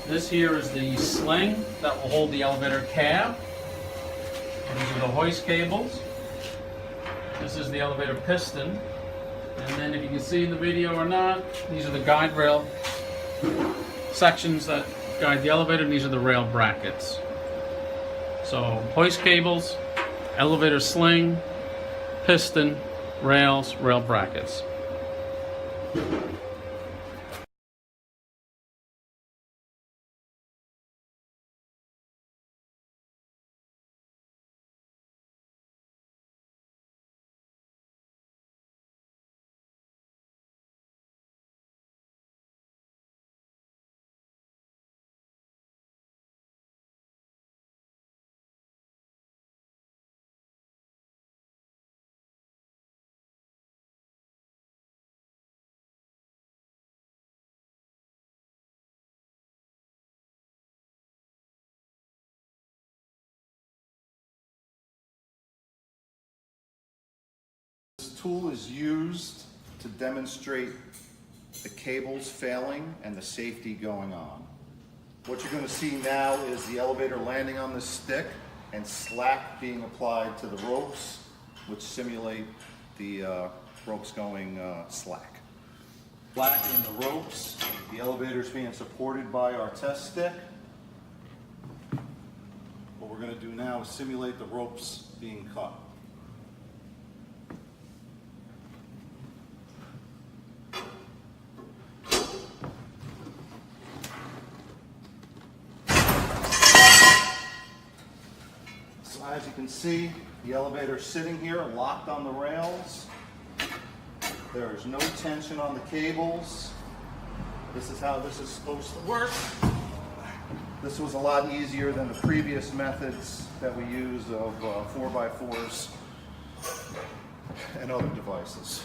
This here is the sling that will hold the elevator cab. These are the hoist cables. This is the elevator piston. And then if you can see in the video or not, these are the guide rail sections that guide the elevator, and these are the rail brackets. So hoist cables, elevator sling, piston, rails, rail brackets. This tool is used to demonstrate the cables failing and the safety going on. What you're going to see now is the elevator landing on the stick and slack being applied to the ropes, which simulate the ropes going slack. Slack in the ropes, the elevator is being supported by our test stick. What we're going to do now is simulate the ropes being cut. As you can see, the elevator is sitting here locked on the rails. There is no tension on the cables. This is how this is supposed to work. This was a lot easier than the previous methods that we use of 4x4s and other devices.